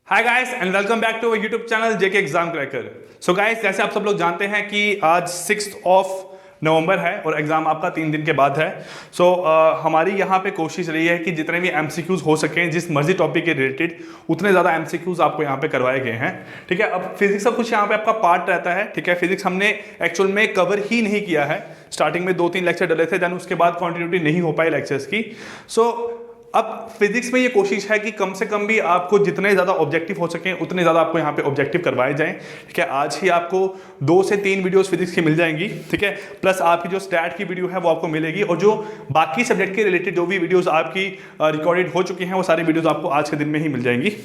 Hi guys and welcome back to YouTube channel JK exam cracker. So guys, जैसे आप सब लोग जानते हैं कि आज 6 नवंबर है और एग्जाम आपका 3 दिन के बाद है। सो हमारी यहाँ पे कोशिश रही है कि जितने भी एमसीक्यूज हो सकें जिस मर्जी टॉपिक के रिलेटेड उतने ज़्यादा एमसीक्यूज आपको यहाँ पे करवाए गए हैं। ठीक है, अब फिजिक्स सब कुछ यहाँ पे आपका पार्ट रहता है। ठीक है, फिजिक्स हमने एक्चुअल में कवर ही नहीं किया है। स्टार्टिंग में 2-3 लेक्चर डले थे, देन उसके बाद कंटिन्यूटी नहीं हो पाई लेक्चर्स की। सो अब फिजिक्स में ये कोशिश है कि कम से कम भी आपको जितने ज़्यादा ऑब्जेक्टिव हो सकें उतने ज़्यादा आपको यहाँ पे ऑब्जेक्टिव करवाए जाएं। ठीक है, आज ही आपको 2 से 3 वीडियोस फिजिक्स की मिल जाएंगी। ठीक है, प्लस आपकी जो स्टैट की वीडियो है वो आपको मिलेगी और जो बाकी सब्जेक्ट के रिलेटेड जो भी वीडियोस आपकी रिकॉर्डेड हो चुकी हैं वो सारी वीडियोस आपको आज के दिन में ही मिल जाएंगी।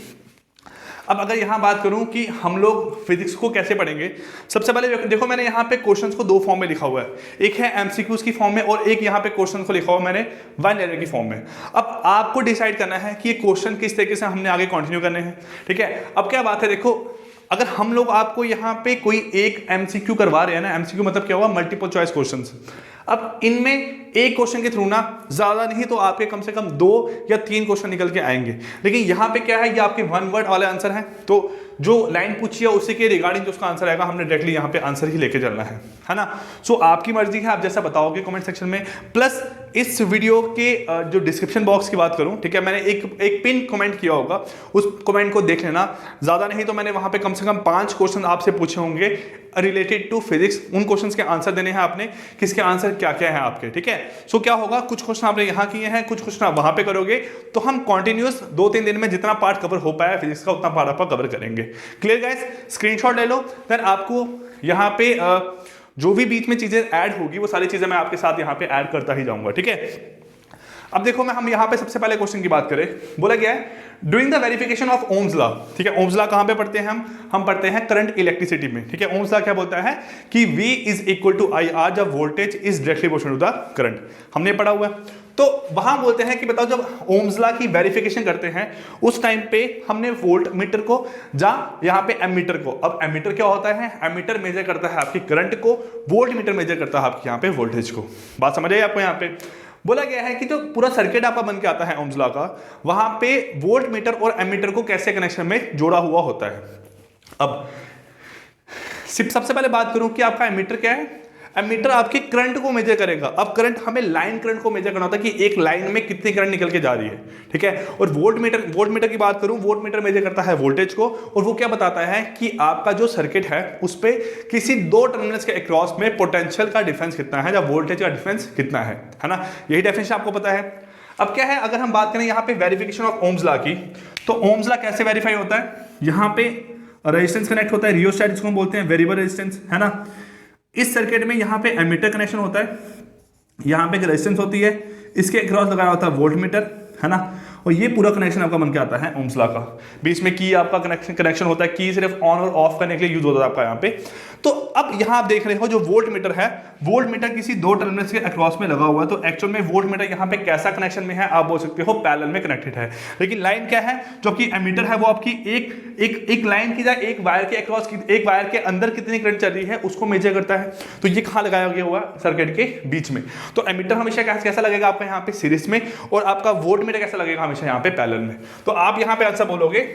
अब अगर यहाँ बात करूँ कि हम लोग फिजिक्स को कैसे पढ़ेंगे, सबसे पहले देखो मैंने यहाँ पे क्वेश्चंस को 2 फॉर्म में लिखा हुआ है। एक है एमसीक्यूज की फॉर्म में और एक यहाँ पे क्वेश्चन को लिखा हुआ मैंने वन लाइनर की फॉर्म में। अब आपको डिसाइड करना है कि ये क्वेश्चन किस तरीके से हमने आगे कंटिन्यू करने हैं। ठीक है, अब क्या बात है, देखो अगर हम लोग आपको यहाँ पे कोई एक एमसीक्यू करवा रहे हैं ना, एमसीक्यू मतलब क्या हुआ, मल्टीपल चॉइस क्वेश्चंस। अब इनमें एक क्वेश्चन के थ्रू ना ज्यादा नहीं तो आपके कम से कम 2 या 3 क्वेश्चन निकल के आएंगे। लेकिन यहाँ पे क्या है, ये आपके 1 वर्ड वाले आंसर हैं, तो जो लाइन पूछी है उसी के रिगार्डिंग जो उसका आंसर आएगा हमने डायरेक्टली यहाँ पे आंसर ही लेके चलना है ना। सो आपकी मर्जी है, आप जैसा बताओगे कमेंट सेक्शन में। प्लस इस वीडियो के जो डिस्क्रिप्शन बॉक्स की बात करूं, ठीक है, मैंने एक पिन कमेंट किया होगा, उस कमेंट को देख लेना। ज्यादा नहीं तो मैंने वहां पे कम से कम 5 क्वेश्चन आपसे पूछे होंगे रिलेटेड टू फिजिक्स। उन क्वेश्चंस के आंसर देने हैं आपने, किसके आंसर क्या क्या है आपके। ठीक है, सो क्या होगा, कुछ क्वेश्चन आपने यहाँ किए हैं, कुछ क्वेश्चन आप वहां पे करोगे, तो हम कंटिन्यूअस 2-3 दिन में जितना पार्ट कवर हो पाया फिजिक्स का उतना पार्ट आप कवर करेंगे। क्लियर गाइस, स्क्रीनशॉट ले लो, देन आपको यहाँ पे जो भी बीच में चीजें ऐड होगी वो सारी चीजें मैं आपके साथ यहाँ पे ऐड करता ही जाऊंगा। ठीक है, अब देखो मैं हम यहाँ पे सबसे पहले क्वेश्चन की बात करें, बोला गया है doing the verification of Ohm's law. ठीक है, ओम्स लॉ कहां पे पढ़ते हैं हम पढ़ते हैं करंट इलेक्ट्रिसिटी में। ठीक है, ओम्स लॉ क्या बोलता है कि V is equal to IR जब voltage is directly proportional to the current, हमने पढ़ा हुआ है। तो वहां बोलते हैं कि बताओ जब ओम्स लॉ की वेरिफिकेशन करते हैं उस टाइम पे हमने वोल्ट मीटर को या यहाँ पे एमीटर को, अब एमीटर क्या होता है, एमीटर मेजर करता है आपकी करंट को, वोल्ट मीटर मेजर करता है आपके यहाँ पे वोल्टेज को। बात समझ आई आपको। यहाँ पे बोला गया है कि जो पूरा सर्किट आपका बन के आता है ओम्स लॉ का, वहां पे वोल्ट मीटर और एमीटर को कैसे कनेक्शन में जोड़ा हुआ होता है। अब सबसे पहले बात करूं कि आपका एमीटर क्या है। एमीटर आपकी करंट को मेजर करेगा। अब करंट हमें लाइन करंट को मेजर करना होता है कि एक लाइन में कितनी करंट निकल के जा रही है। ठीक है, और वोल्ट मीटर की बात करूं, वोल्ट मीटर मेजर करता है वोल्टेज को, और वो क्या बताता है कि आपका जो सर्किट है उस पे किसी 2 टर्मिनल्स के अक्रॉस में पोटेंशियल का डिफरेंस कितना है या वोल्टेज का डिफरेंस कितना है ना। यही डेफिनेशन आपको पता है। अब क्या है, अगर हम बात करें यहाँ पे वेरिफिकेशन ऑफ ओम्स लॉ की, तो ओम्स लॉ कैसे वेरीफाई होता है, यहाँ पे रेजिस्टेंस कनेक्ट होता है, रियोस्टैट जिसको हम बोलते हैं वेरिएबल रेजिस्टेंस, है ना। इस सर्किट में यहाँ पे एमीटर कनेक्शन होता है, यहाँ पे रेजिस्टेंस होती है, इसके अक्रॉस लगाया होता है वोल्ट मीटर, है ना। और ये पूरा कनेक्शन आपका बन के आता है ओम्स लॉ का। बीच में की आपका कनेक्शन होता है, की सिर्फ ऑन और ऑफ करने के लिए यूज होता है आपका यहाँ पे। तो अब यहाँ आप देख रहे हो जो वोल्ट मीटर है, वोल्ट मीटर किसी 2 टर्मिनल्स के अक्रॉस में लगा हुआ है, तो एक्चुअल में वोल्ट मीटर यहाँ पे कैसा कनेक्शन में है, आप बोल सकते हो पैरेलल में कनेक्टेड है। लेकिन लाइन क्या है, जो कि एमीटर है वो आपकी एक लाइन की जाए एक वायर के अक्रॉस, एक वायर के अंदर कितनी करंट चल रही है उसको मेजर करता है। तो ये कहाँ लगाया गया हुआ सर्किट के बीच में। तो एमीटर हमेशा कैसा लगेगा आपका यहाँ पे सीरीज में, और आपका वोल्ट मीटर कैसा लगेगा हमेशा यहाँ पे पैरेलल में। तो आप यहाँ पे आंसर बोलोगे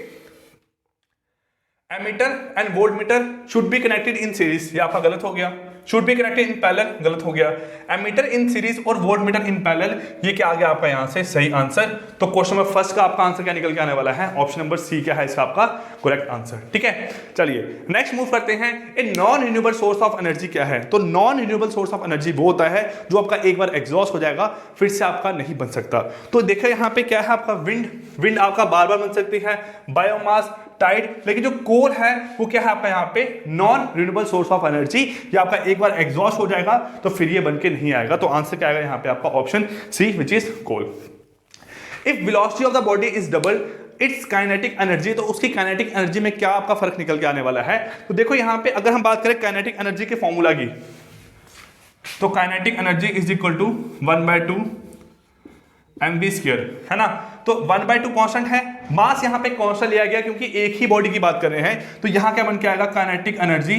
ammeter and volt meter should be connected in series, ये आपका गलत हो गया। Should be connected in parallel, गलत हो गया। एमीटर इन सीरीज और वोल्ट मीटर इन पैरेलल, ये क्या आ गया आपका यहाँ से सही आंसर। तो क्वेश्चन नंबर फर्स्ट का आपका आंसर क्या निकल के आने वाला है, ऑप्शन नंबर सी क्या है इसका आपका करेक्ट आंसर। ठीक है, चलिए नेक्स्ट मूव करते हैं। A non renewable source of energy क्या है। तो non renewable source of energy वो होता है जो आपका एक बार एग्जॉस्ट हो जाएगा फिर से आपका नहीं बन सकता। तो देखो यहाँ पे क्या है आपका विंड आपका बार बार बन सकती है, बायोमास, टाइड, लेकिन जो कोल है वो क्या है आपका यहाँ पे non renewable source of energy. ये आपका एक बार एग्जॉस्ट हो जाएगा तो फिर ये बनके नहीं आएगा। तो आंसर क्या आएगा यहाँ पे आपका option C which is coal. If velocity of the body is double its kinetic energy, तो उसकी काइनेटिक एनर्जी में क्या आपका फर्क निकल के आने वाला है। तो देखो यहाँ पे अगर हम बात करें काइनेटिक एनर्जी के फॉर्मूला की, तो kinetic energy is equal to 1/2 mv², है ना। तो 1/2 कांस्टेंट है, मास यहाँ पे कांस्टेंट लिया गया क्योंकि एक ही बॉडी की बात कर रहे हैं। तो यहाँ क्या बन के आएगा, kinetic energy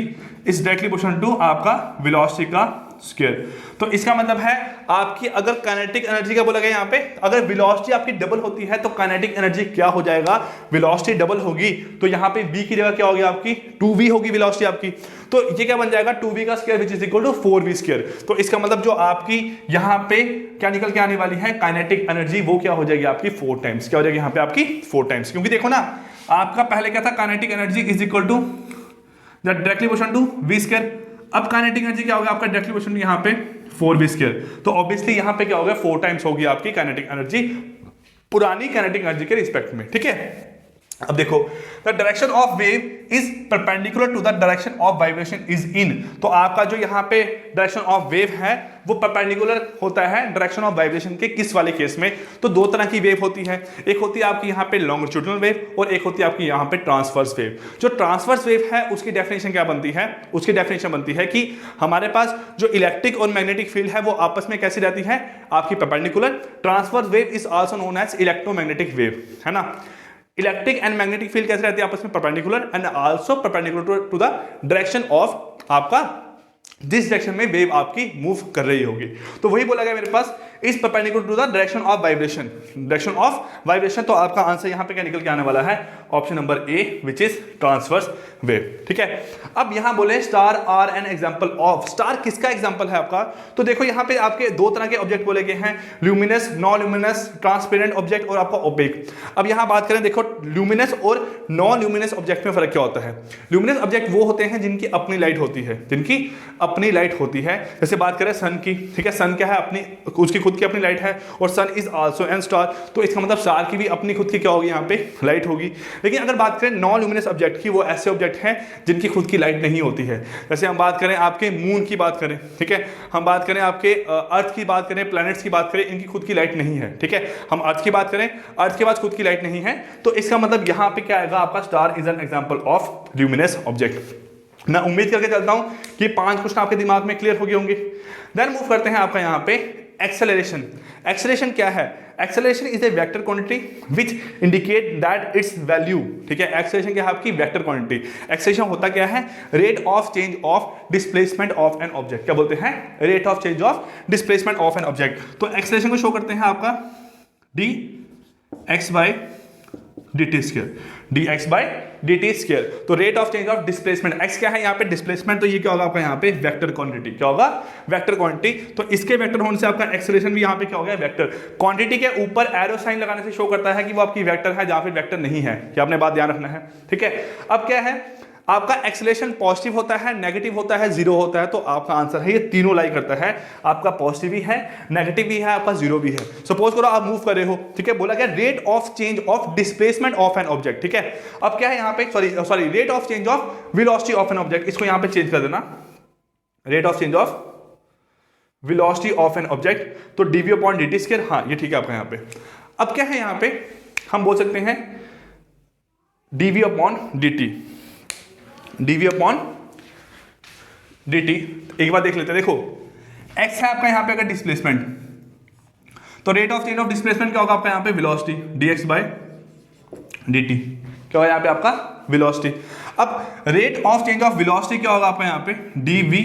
is directly proportional to आपका वेलोसिटी का स्क्वायर। तो इसका मतलब है आपकी अगर काइनेटिक एनर्जी का बोला गया यहाँ पे, अगर वेलोसिटी आपकी डबल होती है तो काइनेटिक एनर्जी क्या हो जाएगा, वेलोसिटी डबल होगी तो यहाँ पे v की जगह क्या होगी आपकी 2v होगी वेलोसिटी आपकी। तो ये क्या बन जाएगा 2v का square which is equal to 4v square. तो इसका मतलब जो आपकी यहाँ पे क्या निकल के आने वाली है काइनेटिक एनर्जी, वो क्या हो जाएगी आपकी 4 टाइम्स, क्या हो जाएगी यहाँ पे आपकी 4 टाइम्स। क्योंकि देखो ना आपका पहले क्या था, kinetic energy is equal to the directly proportional to v square. अब काइनेटिक एनर्जी क्या होगा आपका डायरेक्टली प्रोपोर्शनल यहाँ पे 4v स्क्वायर। तो ऑब्वियसली यहाँ पे क्या होगा 4 टाइम्स होगी आपकी काइनेटिक एनर्जी पुरानी काइनेटिक एनर्जी के रिस्पेक्ट में, ठीक है। अब देखो the direction of wave is perpendicular to the direction of vibration is in. तो आपका जो यहाँ पे डायरेक्शन ऑफ वेव है वो परपेंडिकुलर होता है डायरेक्शन ऑफ वाइब्रेशन के किस वाले केस में। तो दो तरह की वेव होती है, एक होती है आपकी यहाँ पे लॉन्गिट्यूडिनल वेव और एक होती है आपकी यहाँ पे ट्रांसवर्स वेव। जो ट्रांसवर्स वेव है उसकी डेफिनेशन क्या बनती है, उसकी डेफिनेशन बनती है कि हमारे पास जो इलेक्ट्रिक और मैग्नेटिक फील्ड है वो आपस में कैसी रहती है आपकी perpendicular. Transverse wave is also known as electromagnetic wave, है ना। इलेक्ट्रिक एंड मैग्नेटिक फील्ड कैसे रहती है आपस में perpendicular and also perpendicular to the direction of आपका जिस डायरेक्शन में वेव आपकी मूव कर रही होगी। तो वही बोला गया मेरे पास is perpendicular to the direction of vibration, direction of vibration. तो आपका आंसर यहां पे क्या निकल के आने वाला है, option number A which is transverse wave, ठीक है। अब यहां बोले star are an example of, star किसका एग्जांपल है आपका। तो देखो यहां पे आपके दो तरह के ऑब्जेक्ट बोले गए हैं, luminous, non luminous, transparent object और आपका ओपेक। अब यहां बात करें देखो ल्यूमिनस और नॉन ल्यूमिनस ऑब्जेक्ट में फर्क क्या होता है। ल्यूमिनस ऑब्जेक्ट वो होते हैं जिनकी अपनी लाइट होती है, जिनकी अपनी लाइट होती है। जैसे बात करें सन की, ठीक है, सन क्या है अपनी, उसकी खुद की अपनी लाइट है और सन इज आल्सो एन स्टार। तो इसका मतलब स्टार की भी अपनी खुद की क्या होगी यहाँ पे लाइट होगी। लेकिन अगर बात करें नॉन ल्यूमिनस ऑब्जेक्ट की, वो ऐसे ऑब्जेक्ट हैं जिनकी खुद की लाइट नहीं होती है। जैसे हम बात करें आपके मून की बात करें, ठीक है, हम बात करें आपके अर्थ की बात करें, प्लैनेट्स की बात करें, इनकी खुद की लाइट नहीं है, ठीक है। हम अर्थ की बात करें, अर्थ के पास खुद की लाइट नहीं है। तो इसका मतलब यहाँ पे क्या आएगा आपका star is an example of luminous object. मैं उम्मीद करके चलता हूं कि 5 क्वेश्चन आपके दिमाग में क्लियर हो गए होंगे। देन मूव करते हैं आपका यहाँ पे एक्सेलरेशन। एक्सेलरेशन क्या है, acceleration is a vector quantity which indicate that it's value, ठीक है। एक्सेलरेशन क्या है आपकी वेक्टर क्वांटिटी। एक्सेलरेशन होता क्या है, rate of change of displacement of an object, क्या बोलते हैं, rate of change of displacement of an object. तो एक्सेलरेशन को शो करते हैं आपका d x by d t square, d x by d t square. तो rate of change of displacement, x क्या है यहाँ पे डिस्प्लेसमेंट, तो ये क्या होगा आपका यहाँ पे वेक्टर क्वांटिटी, क्या होगा वेक्टर क्वांटिटी। तो इसके वेक्टर होने से आपका एक्सेलरेशन भी यहाँ पे क्या हो गया वेक्टर क्वांटिटी। के ऊपर एरो साइन लगाने से शो करता है कि वो आपकी वेक्टर है या फिर वेक्टर नहीं है, क्या आपने बात ध्यान रखना है, ठीक है। अब क्या है आपका एक्सेलरेशन पॉजिटिव होता है, नेगेटिव होता है, जीरो होता है। तो आपका आंसर है ये तीनों लाई करता है, आपका पॉजिटिव भी है, नेगेटिव भी है, आपका जीरो भी है। सपोज करो आप मूव कर रहे हो, ठीक है, बोला गया rate of change of displacement of an object, ठीक है। अब क्या है यहाँ पे sorry rate of change of velocity of an object, इसको यहाँ पे चेंज कर देना, rate of change of velocity of an object. तो d v upon d t square, हाँ ये ठीक है आपका यहाँ पे। अब क्या है यहाँ पे हम बोल सकते हैं d v upon d t, d v upon d t. एक बार देख लेते हैं, देखो एक्स है आपका यहाँ पे अगर डिस्प्लेसमेंट, तो rate of change of displacement क्या होगा आपका यहाँ पे velocity d x by d t, क्या होगा यहाँ पे आपका वेलोसिटी। अब rate of change of velocity क्या होगा आपका यहाँ पे d v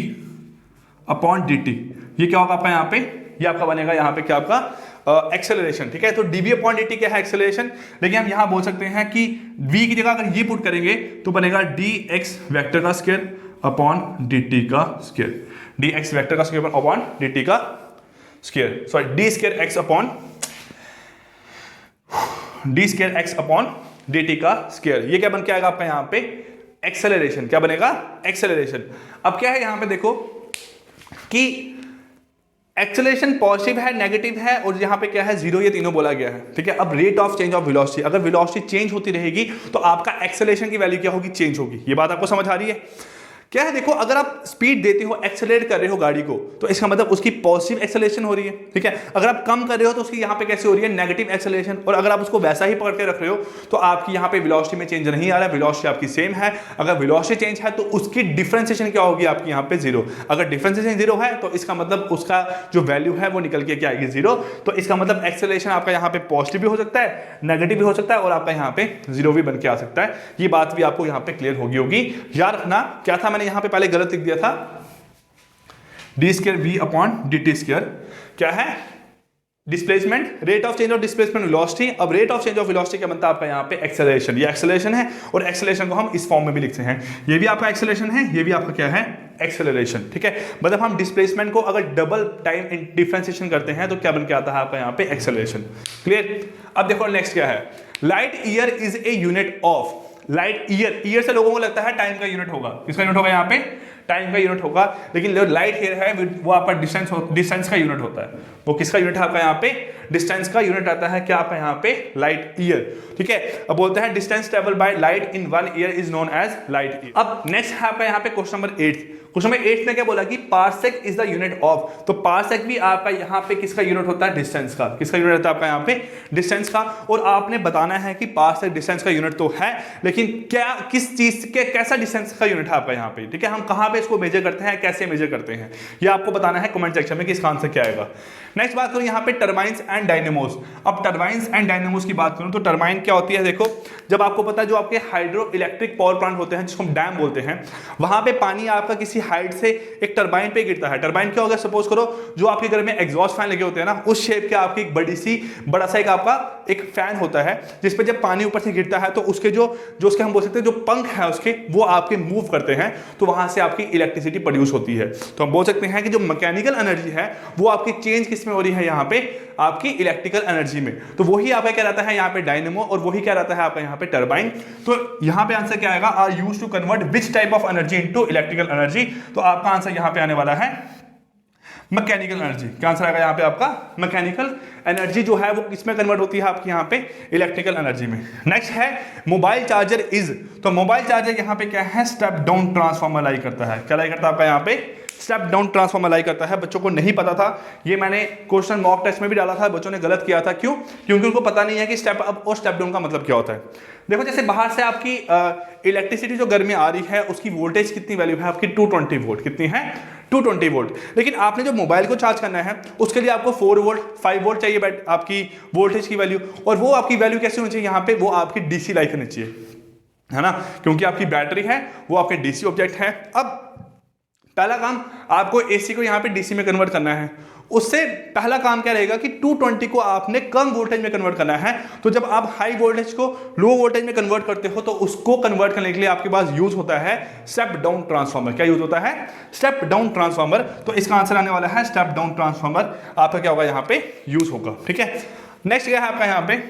upon d t, ये क्या होगा आपका यहाँ पे, ये आपका बनेगा यहाँ पे क्या आपका एक्सेलरेशन, ठीक है। तो डीवी अपॉन डी टी क्या है एक्सेलरेशन। लेकिन हम यहाँ बोल सकते हैं कि v की जगह अगर ये पुट करेंगे तो बनेगा डी एक्स वेक्टर का स्क्वायर अपॉन डी टी का स्क्वायर, डी एक्स वेक्टर का स्क्वायर अपॉन डी टी का square, sorry D square x upon D square x upon d T का स्क्वायर। ये क्या बन के आएगा आपका यहाँ पे एक्सेलरेशन, क्या बनेगा एक्सेलरेशन। अब क्या है यहाँ पे देखो कि एक्सेलरेशन पॉजिटिव है, नेगेटिव है और यहाँ पे क्या है जीरो, ये तीनों बोला गया है, ठीक है। अब rate of change of velocity, अगर वेलोसिटी चेंज होती रहेगी तो आपका एक्सेलरेशन की वैल्यू क्या होगी, चेंज होगी। ये बात आपको समझ आ रही है। क्या है देखो अगर आप स्पीड देते हो, एक्सेलरेट कर रहे हो गाड़ी को, तो इसका मतलब उसकी पॉजिटिव एक्सेलरेशन हो रही है, ठीक है। अगर आप कम कर रहे हो तो उसकी यहाँ पे कैसे हो रही है नेगेटिव एक्सेलरेशन। और अगर आप उसको वैसा ही पकड़ के रख रहे हो तो आपकी यहाँ पे वेलोसिटी में चेंज नहीं आ रहा है, वेलोसिटी आपकी सेम है। अगर वेलोसिटी चेंज है तो उसकी डिफरेंशिएशन क्या होगी आपकी यहाँ पे जीरो। अगर डिफरेंशिएशन जीरो है तो इसका मतलब उसका जो वैल्यू है वो निकल के क्या आएगी जीरो। तो इसका मतलब एक्सेलरेशन आपका यहाँ पे पॉजिटिव भी हो सकता है, नेगेटिव भी हो सकता है और आपका यहाँ पे जीरो भी बन के आ सकता है। ये बात भी आपको यहाँ पे क्लियर होगी। याद रखना क्या था, मैंने यहाँ पे पहले गलत लिख दिया था, d square v upon d t square क्या है, displacement, rate of change of displacement velocity. अब rate of change of velocity क्या बनता है आपका यहाँ पे एक्सेलरेशन, ये एक्सेलरेशन है और एक्सेलरेशन को हम इस फॉर्म में भी लिखते हैं, ये भी आपका एक्सेलरेशन है, ये भी आपका क्या है एक्सेलरेशन, ठीक है। मतलब हम डिस्प्लेसमेंट को अगर डबल टाइम डिफरेंशिएशन करते हैं तो क्या बन के आता है आपका यहाँ पे एक्सेलरेशन। क्लियर। अब देखो नेक्स्ट क्या है, light year is a unit of, light year, year से लोगों को लगता है टाइम का यूनिट होगा, किसका यूनिट होगा यहाँ पे, टाइम का यूनिट होगा, लेकिन जो लाइट ईयर है वो आपका डिस्टेंस का यूनिट होता है। वो किसका यूनिट है आपका यहाँ पे, डिस्टेंस का यूनिट आता है क्या आपका यहाँ पे, लाइट ईयर, ठीक है। अब बोलते हैं distance travel by light in 1 year is known as light year. अब नेक्स्ट है आपका यहाँ पे क्वेश्चन नंबर 8। क्वेश्चन नंबर 8 में क्या बोला कि parsec is the unit of, तो पार्सेक भी आपका यहाँ पे किसका यूनिट होता है, डिस्टेंस का, किसका यूनिट होता है आपका यहाँ पे डिस्टेंस का। और आपने बताना है कि पार्सेक डिस्टेंस का यूनिट तो है, लेकिन क्या किस चीज के कैसा डिस्टेंस का यूनिट है आपका यहाँ पे, ठीक है। हम कहाँ पे इसको मेजर करते हैं, कैसे मेजर करते हैं, ये आपको बताना है कमेंट सेक्शन में कि इसका आंसर क्या आएगा। नेक्स्ट बात करूं यहाँ पे टर्बाइंस एंड डायनेमोस। अब टर्बाइंस एंड डायनेमोस की बात करूं तो टर्बाइन क्या होती है, देखो जब आपको पता है जो आपके हाइड्रो इलेक्ट्रिक पावर प्लांट होते हैं जिसको हम डैम बोलते हैं, वहां पे पानी आपका किसी हाइट से एक टर्बाइन पे गिरता है। टर्बाइन क्या होगा, सपोज करो जो आपके घर में एग्जॉस्ट फैन लगे होते हैं ना, उस शेप के आपकी एक बड़ा सा एक आपका एक फैन होता है जिस पे जब पानी ऊपर से गिरता है तो उसके जो उसके हम बोल सकते हैं जो पंख है उसके वो आपके मूव करते हैं, तो वहां से आपकी इलेक्ट्रिसिटी प्रोड्यूस होती है। तो हम बोल सकते हैं कि जो मैकेनिकल एनर्जी है वो आपकी चेंज किसमें हो रही है, यहाँ पे आपकी इलेक्ट्रिकल एनर्जी में। तो वही आपका क्या रहता है यहाँ पे डायनेमो, और वही क्या रहता है आपका यहाँ पे टर्बाइन। तो यहाँ पे आंसर क्या आएगा, are used to convert which type of energy into electrical energy. तो आपका आंसर यहाँ पे आने वाला है मैकेनिकल एनर्जी। क्या आंसर आएगा यहाँ पे आपका, मैकेनिकल एनर्जी जो है वो किसमें कन्वर्ट होती है आपकी यहाँ पे इलेक्ट्रिकल एनर्जी में। नेक्स्ट है मोबाइल चार्जर इज, तो मोबाइल चार्जर यहाँ पे क्या है, स्टेप डाउन ट्रांसफार्मर लाई करता है। क्या लाई करता है आपका यहाँ पे, स्टेप डाउन ट्रांसफार्मर लाई करता है। बच्चों को नहीं पता था, ये मैंने क्वेश्चन मॉक टेस्ट में भी डाला था, बच्चों ने गलत किया था। क्यों, क्योंकि उनको पता नहीं है कि स्टेप अप और स्टेप डाउन का मतलब क्या होता है। देखो जैसे बाहर से आपकी इलेक्ट्रिसिटी जो घर में आ रही है उसकी वोल्टेज कितनी वैल्यू है आपकी 220 वोल्ट, कितनी है 220 वोल्ट। लेकिन आपने जो मोबाइल को चार्ज करना है उसके लिए आपको 4 वोल्ट 5 वोल्ट चाहिए आपकी वोल्टेज की वैल्यू, और वो आपकी वैल्यू कैसे होनी चाहिए यहाँ पे, वो आपकी डीसी लाई करनी चाहिए, है ना, क्योंकि आपकी बैटरी है वो आपके डीसी ऑब्जेक्ट है। अब पहला काम आपको एसी को यहाँ पे डीसी में कन्वर्ट करना है, उससे पहला काम क्या रहेगा कि 220 को आपने कम वोल्टेज में कन्वर्ट करना है। तो जब आप हाई वोल्टेज को लो वोल्टेज में कन्वर्ट करते हो तो उसको कन्वर्ट करने के लिए आपके पास यूज होता है स्टेप डाउन ट्रांसफार्मर। क्या यूज होता है, स्टेप डाउन ट्रांसफार्मर। तो इसका आंसर आने वाला है स्टेप डाउन ट्रांसफार्मर आपका क्या होगा यहाँ पे यूज होगा, ठीक है। नेक्स्ट क्या है आपका यहाँ पे,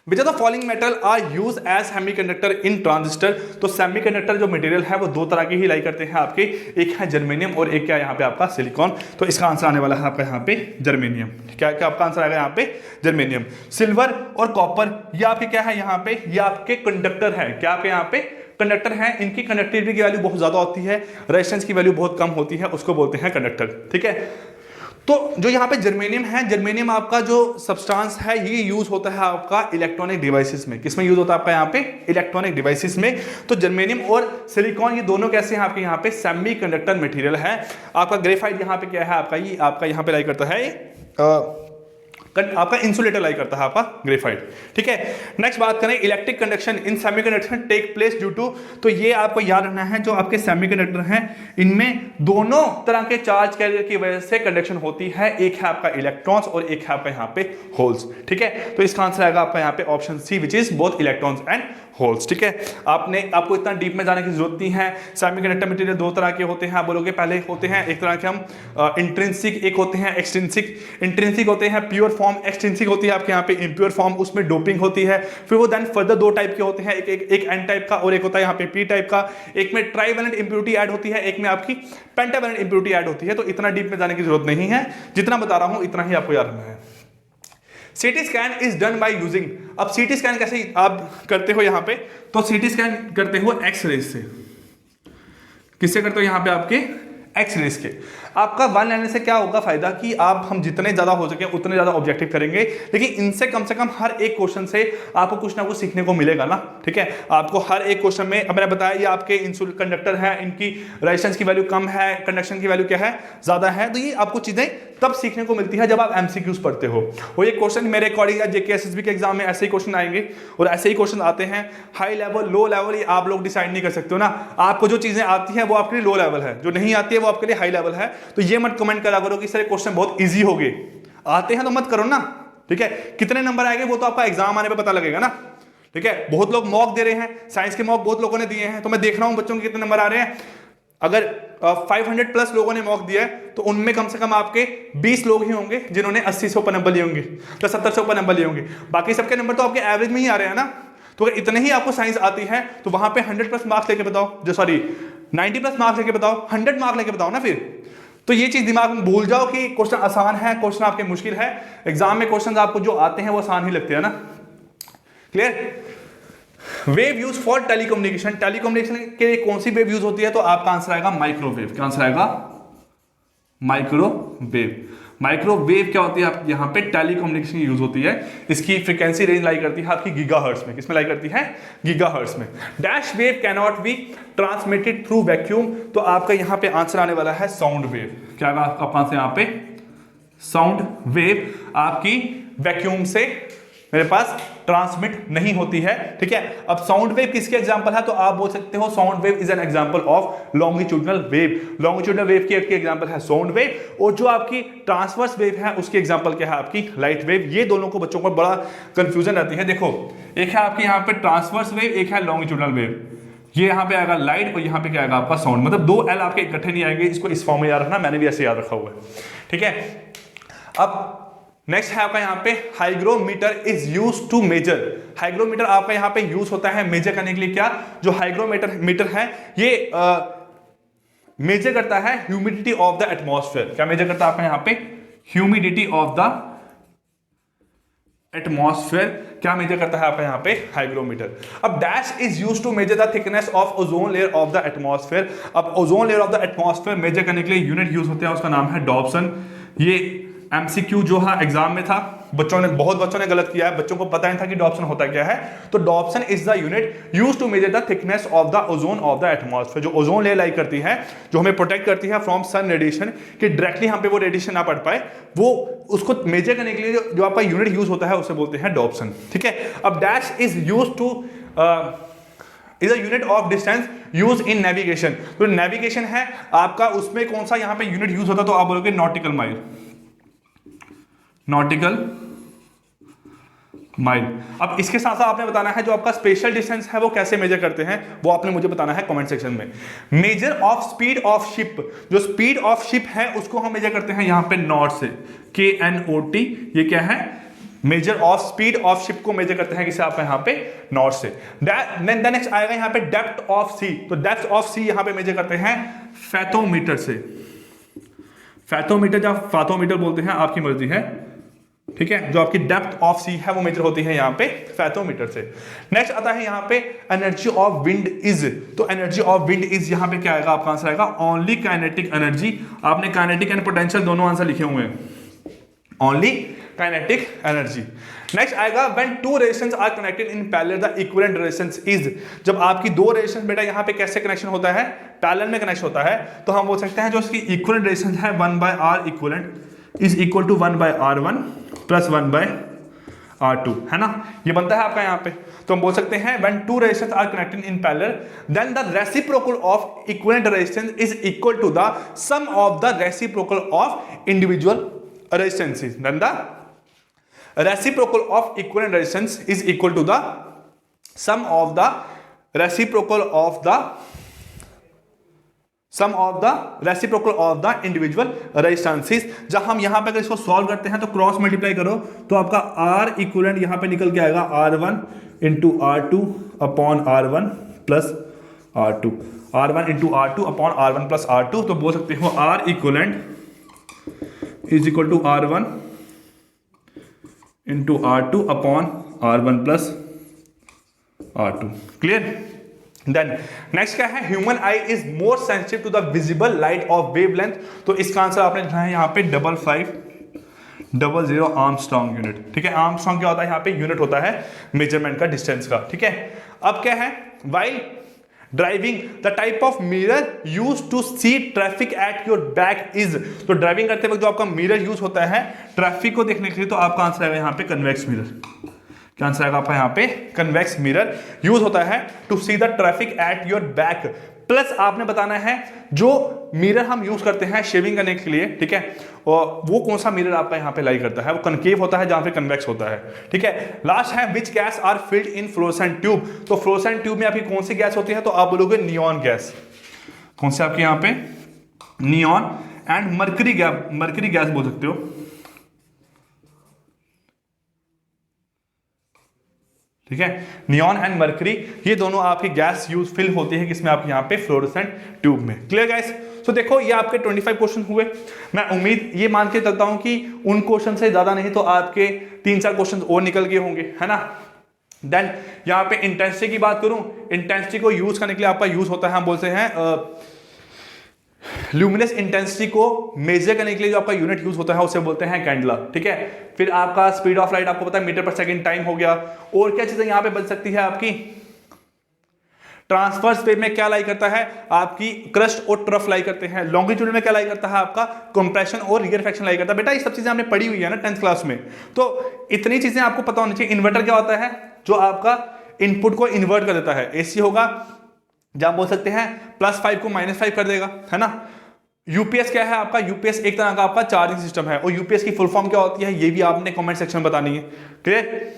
which of the following metal are use as semiconductor in transistor. तो सेमीकंडक्टर जो मटेरियल है वो दो तरह की ही लाई करते हैं आपके, एक है जर्मेनियम और एक क्या यहाँ पे आपका सिलिकॉन। तो इसका आंसर आने वाला है आपका यहाँ पे जर्मेनियम। क्या क्या आपका आंसर आएगा यहाँ पे जर्मेनियम। सिल्वर और कॉपर ये आपके क्या है यहाँ पे, ये आपके कंडक्टर है, क्या आपके यहाँ पे कंडक्टर है। इनकी कंडक्टिविटी की वैल्यू बहुत ज्यादा होती है, रेजिस्टेंस की वैल्यू बहुत कम होती है, उसको बोलते हैं कंडक्टर, ठीक है। तो जो यहाँ पे जर्मेनियम है, जर्मेनियम आपका जो सब्सटेंस है ये यूज होता है आपका इलेक्ट्रॉनिक डिवाइसेस में। किसमें यूज होता है आपका यहाँ पे, इलेक्ट्रॉनिक डिवाइसेस में। तो जर्मेनियम और सिलिकॉन ये दोनों कैसे हैं आपके यहाँ पे, सेमीकंडक्टर मटेरियल है। आपका ग्रेफाइट यहाँ पे क्या है आपका, ये आपका यहाँ पे लाई करता है आपका इंसुलेटर लाई करता है आपका ग्रेफाइट, ठीक है। नेक्स्ट बात करें electric conduction in semiconductor take place due to. तो ये आपको याद रखना है जो आपके सेमीकंडक्टर हैं इनमें दोनों तरह के चार्ज कैरियर की वजह से कंडक्शन होती है, एक है आपका इलेक्ट्रॉन्स और एक है आपका यहाँ पे होल्स, ठीक है। तो इसका आंसर आएगा आपका यहाँ पे option C which is both electrons and holes, ठीक है। आपको इतना डीप में जाने की जरूरत नहीं है। सेमीकंडक्टर मटेरियल दो तरह के होते हैं, आप बोलोगे पहले होते हैं एक तरह के हम इंट्रिंसिक, एक होते हैं एक्सट्रिंसिक। इंट्रिंसिक होते हैं प्योर फॉर्म, एक्सट्रिंसिक होती है आपके यहाँ पे इम्प्योर फॉर्म, उसमें डोपिंग होती है। फिर वो देन फर्दर दो टाइप के होते हैं, एक एन टाइप का और एक होता है यहाँ पे पी टाइप का। एक में ट्राइवेलेंट इंप्योरिटी ऐड होती है, एक में आपकी पेंटावेलेंट इंप्योरिटी ऐड होती है। तो इतना डीप में जाने की जरूरत नहीं है, जितना बता रहा हूं इतना ही आपको याद रखना है। CT scan is done by using. अब सीटी स्कैन कैसे आप करते हो यहाँ पे, तो सीटी स्कैन करते हो एक्सरेज से। किससे करते हो यहाँ पे, आपके एक्सरेज के। आपका वन लेने से क्या होगा फायदा कि हम जितने ज्यादा हो सके उतने ज्यादा ऑब्जेक्टिव करेंगे, लेकिन इनसे कम से कम हर एक क्वेश्चन से आपको कुछ ना कुछ सीखने को मिलेगा ना, ठीक है। आपको हर एक क्वेश्चन में, अब मैंने बताया ये आपके इंसुलेटर कंडक्टर है, इनकी रेजिस्टेंस की वैल्यू कम है, कंडक्शन की वैल्यू क्या है ज्यादा है। तो ये आपको चीजें तब सीखने को मिलती है जब आप एमसीक्यूज पढ़ते हो। और ये क्वेश्चन मेरे अकॉर्डिंग या जेकेएसएसबी के एग्जाम में ऐसे ही क्वेश्चन आएंगे और ऐसे ही क्वेश्चन आते हैं। हाई लेवल लो लेवल ये आप लोग डिसाइड नहीं कर सकते हो ना। आपको जो चीजें आती हैं वो आपके लिए लो लेवल है, जो नहीं आती है वो आपके लिए हाई लेवल है। तो ये मत कमेंट करा करो कि सर क्वेश्चन बहुत ईजी हो गए, आते हैं तो मत करो ना, ठीक है। कितने नंबर आएंगे वो तो आपका एग्जाम आने पे पता लगेगा ना, ठीक है। बहुत लोग मॉक दे रहे हैं, साइंस के मॉक बहुत लोगों ने दिए हैं, तो मैं देख रहा हूं बच्चों के कितने नंबर आ रहे हैं। अगर 500 प्लस लोगों ने मॉक दिया है तो उनमें कम से कम आपके 20 लोग ही होंगे जिन्होंने 80 से ऊपर नंबर लिए होंगे या 70 से ऊपर नंबर लिए होंगे। बाकी सबके नंबर तो आपके एवरेज में ही आ रहे हैं ना। तो अगर इतने ही आपको साइंस आती है तो वहां पे 100 प्लस मार्क्स लेके बताओ, जो सॉरी 90 प्लस मार्क्स लेके बताओ, 100 मार्क्स लेके बताओ ना फिर। तो ये चीज दिमाग में भूल जाओ कि क्वेश्चन आसान है, क्वेश्चन आपके मुश्किल है। एग्जाम में क्वेश्चन आपको जो आते हैं वो आसान ही लगते हैं ना। Clear. Wave use for telecommunication, telecommunication के लिए कौन सी वेव यूज होती है? तो आपका आंसर आएगा माइक्रोवेव। क्या आंसर आएगा? माइक्रोवेव। माइक्रोवेव क्या होती है? आप यहां पे टेलीकम्युनिकेशन यूज होती है। इसकी फ्रीक्वेंसी रेंज लाई करती है आपकी गीगाहर्ट्ज में। किसमें लाई करती है? गीगाहर्ट्ज में। Dash wave can not be transmitted through vacuum, तो आपका यहां पे आंसर आने वाला है साउंड वेव। क्या आएगा आपका आंसर यहां पे? साउंड वेव आपकी वैक्यूम से मेरे पास ट्रांसमिट नहीं होती है, ठीक है। अब साउंड वेव किसके एग्जांपल है? तो आप बोल सकते हो sound wave is an example of longitudinal wave. Longitudinal wave की एग्जांपल है साउंड वेव, और जो आपकी ट्रांसवर्स वेव है उसकी एग्जांपल क्या है? आपकी लाइट वेव। ये दोनों को बच्चों को बड़ा कंफ्यूजन रहती है। देखो, एक है आपकी यहाँ पे ट्रांसवर्स वेव, एक है लॉन्गिट्यूडनल वेव। ये यहाँ पे आएगा लाइट और यहाँ पे क्या आएगा आपका साउंड। मतलब दो एल आपके इकट्ठे नहीं आएंगे। इसको इस फॉर्म में याद रखना, मैंने भी ऐसे याद रखा हुआ है, ठीक है। अब नेक्स्ट है आपका यहाँ पे hygrometer is use to measure. Hygrometer आपका यहाँ पे यूज होता है मेजर करने के लिए। क्या? जो हाइग्रोमीटर है ये मेजर करता है ह्यूमिडिटी ऑफ द एटमॉस्फेयर। क्या मेजर करता है आपका यहाँ पे? Humidity of the atmosphere. क्या मेजर करता है आपका यहाँ पे? हाइग्रोमीटर। अब dash is use to measure the thickness of ozone layer of the atmosphere. अब ozone layer of the atmosphere measure करने के लिए यूनिट यूज होता है, उसका नाम है डॉप्सन। ये एमसीक्यू जो है एग्जाम में था, बहुत बच्चों ने गलत किया है, बच्चों को पता नहीं था कि डॉप्सन होता क्या है। तो Dobson is the unit used to measure the thickness of the ozone of the atmosphere. जो ओजोन लेयर लाई करती है, जो हमें प्रोटेक्ट करती है फ्रॉम सन रेडिएशन, कि डायरेक्टली हम पे वो रेडिएशन ना पड़ पाए, वो उसको मेजर करने के लिए जो आपका यूनिट यूज होता है उसे बोलते हैं डॉप्सन, ठीक है। अब dash is used two is a unit of distance use in navigation. तो नेविगेशन है आपका, उसमें कौन सा यहाँ पे यूनिट यूज होता है? तो आप बोलोगे नॉटिकल माइल। Nautical mile. अब इसके साथ साथ आपने बताना है जो आपका स्पेशल डिस्टेंस है वो कैसे मेजर करते हैं, वो आपने मुझे बताना है कमेंट सेक्शन में। Measure of speed of ship, जो स्पीड ऑफ शिप है उसको हम मेजर करते हैं यहां पे नॉट से, KNOT। ये क्या है? Measure of speed of ship को मेजर करते हैं किसे? आप यहां पे नॉट से। नेक्स्ट आएगा यहां पे डेप्थ ऑफ सी। तो डेप्थ ऑफ सी यहां पे मेजर करते हैं फैथोमीटर से। फैथोमीटर या फाथोमीटर बोलते हैं, आपकी मर्जी है, ठीक है। जो आपकी डेप्थ ऑफ सी है वो मेजर होती है यहाँ पे फैथोमीटर से। नेक्स्ट आता है यहाँ पे एनर्जी ऑफ विंड इज। तो एनर्जी ऑफ विंड इज यहाँ पे क्या आएगा? आपका आंसर आएगा ओनली काइनेटिक एनर्जी। आपने काइनेटिक एंड पोटेंशियल दोनों आंसर लिखे हुए हैं, ओनली काइनेटिक एनर्जी। नेक्स्ट आएगा when two resistance are connected in parallel the equivalent resistance is. जब आपकी दो रेजिस्टेंस बेटा यहाँ पे कैसे कनेक्शन होता है? पैरेलल में कनेक्शन होता है, तो हम बोल सकते हैं जो इसकी इक्विवेलेंट रेजिस्टेंस है 1/R equivalent is equal to 1/R1 plus 1/R2, है ना। ये बनता है आपका यहाँ पे। तो हम बोल सकते हैं when two resistance are connected in parallel then the reciprocal of equivalent resistance is equal to the sum of the reciprocal of individual resistances. Then the reciprocal of equivalent resistance is equal to the sum of the reciprocal of the individual resistances। जब हम यहां पे अगर इसको solve करते हैं तो cross multiply करो तो आपका R इक्विवेलेंट यहां पे निकल के आएगा R1 into R2 upon R1 plus R2, R1 into R2 upon R1 plus R2। तो बोल सकते हो R equivalent is equal to R1 into R2 upon R1 plus R2। Clear. Then next क्या है? Human eye is more sensitive to the visible light of wavelength. तो इसका answer आपने लिखा है यहाँ पे 5500 आर्मस्ट्रांग यूनिट, ठीक है। आर्मस्ट्रांग क्या होता है? यहाँ पे यूनिट होता है मेजरमेंट का, डिस्टेंस का, ठीक है। अब क्या है? While driving the type of mirror use to see traffic at your back is. तो ड्राइविंग करते वक्त जो आपका मिरर यूज होता है ट्रैफिक को देखने के लिए, तो आपका आंसर आएगा यहाँ पे कन्वेक्स मिरर। क्या आंसर आएगा आपका यहाँ पे? कन्वेक्स मिरर यूज होता है to see the traffic at your back. Plus आपने बताना है जो मिरर हम यूज करते हैं शेविंग करने के लिए, ठीक है, और वो कौन सा मिरर आपका यहाँ पे लाई करता है, वो कनकेव होता है जहां पे कन्वेक्स होता है, ठीक है। लास्ट है which gas are filled in fluorescent tube, तो फ्लोरोसेंट ट्यूब में आपकी कौन सी गैस होती है, तो आप बोलोगे नियॉन गैस। कौन से आपके यहाँ पे, neon and mercury gas, mercury gas बोल सकते हो, ठीक है। नियॉन एंड मर्करी ये दोनों आपकी गैस यूज फिल होती है किसमें, आपके यहाँ पे फ्लोरोसेंट ट्यूब में। Clear guys? तो देखो ये आपके 25 क्वेश्चन हुए। मैं उम्मीद ये मान के चलता हूं कि उन क्वेश्चन से ज्यादा नहीं तो आपके 3-4 क्वेश्चन और निकल गए होंगे, है ना। देन यहाँ पे इंटेंसिटी की बात करूं, इंटेंसिटी को यूज करने के लिए आपका यूज होता है, हम बोलते हैं ल्यूमिनस इंटेंसिटी को मेजर करने के लिए जो आपका यूनिट यूज होता है उसे बोलते हैं कैंडला, ठीक है। फिर आपका स्पीड ऑफ लाइट आपको पता है मीटर पर सेकंड टाइम हो गया। और क्या चीजें यहां पे बन सकती है आपकी, ट्रांसवर्स वेव में क्या लाई करता है, आपकी क्रस्ट और ट्रफ लाई करते हैं। लॉन्गिट्यूड में क्या लाई करता है, आपका कंप्रेशन और रियरफेक्शन लाई करता है। बेटा ये सब चीजें हमने पढ़ी हुई है ना 10th क्लास में, तो इतनी चीजें आपको पता होनी चाहिए। इन्वर्टर क्या होता है, जो आपका इनपुट को इन्वर्ट कर देता है। एसी होगा जहां बोल सकते हैं +5 को -5 कर देगा, है ना। यूपीएस क्या है आपका, यूपीएस एक तरह का आपका चार्जिंग सिस्टम है। और यूपीएस की फुल फॉर्म क्या होती है, ये भी आपने कमेंट सेक्शन में बतानी है। क्लियर?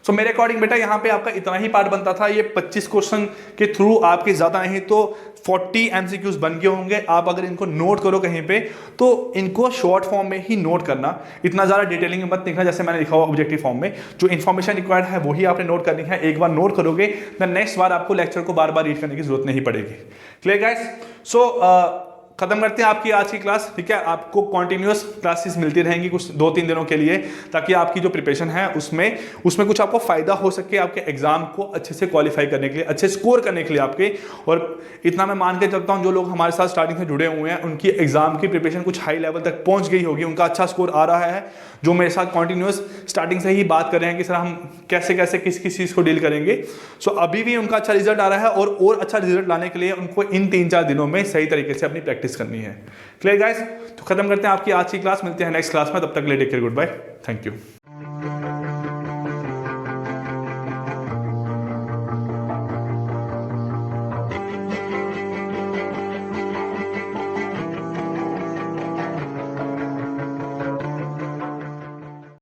सो मेरे अकॉर्डिंग बेटा यहाँ पे आपका इतना ही पार्ट बनता था। ये 25 क्वेश्चन के थ्रू आपके ज्यादा नहीं तो 40 एमसीक्यूज बन गए होंगे। आप अगर इनको नोट करो कहीं पे तो इनको शॉर्ट फॉर्म में ही नोट करना, इतना ज्यादा डिटेलिंग में मत लिखना जैसे मैंने लिखा हुआ ऑब्जेक्टिव फॉर्म में। जो इन्फॉर्मेशन रिक्वायर्ड है वही आपने नोट करनी है। एक बार नोट करोगे तो नेक्स्ट बार आपको लेक्चर को बार बार रीड करने की जरूरत नहीं पड़ेगी। Clear guys? सो खत्म करते हैं आपकी आज की क्लास, ठीक है। आपको कॉन्टिन्यूअस क्लासेस मिलती रहेंगी कुछ 2-3 दिनों के लिए, ताकि आपकी जो प्रिपरेशन है उसमें कुछ आपको फायदा हो सके, आपके एग्जाम को अच्छे से क्वालिफाई करने के लिए, अच्छे स्कोर करने के लिए आपके। और इतना मैं मान के चलता हूं जो लोग हमारे साथ स्टार्टिंग से जुड़े हुए हैं उनकी एग्जाम की प्रिपरेशन कुछ हाई लेवल तक पहुंच गई होगी, उनका अच्छा स्कोर आ रहा है। जो मेरे साथ कॉन्टिन्यूअस स्टार्टिंग से ही बात कर रहे हैं कि सर हम कैसे कैसे किस किस चीज़ को डील करेंगे, सो अभी भी उनका अच्छा रिजल्ट आ रहा है। और अच्छा रिजल्ट लाने के लिए उनको इन 3-4 दिनों में सही तरीके से अपनी प्रैक्टिस करनी है। Clear guys? तो खत्म करते हैं आपकी आज की क्लास, मिलते हैं नेक्स्ट क्लास में। तब तक के लिए take care, good bye, thank you.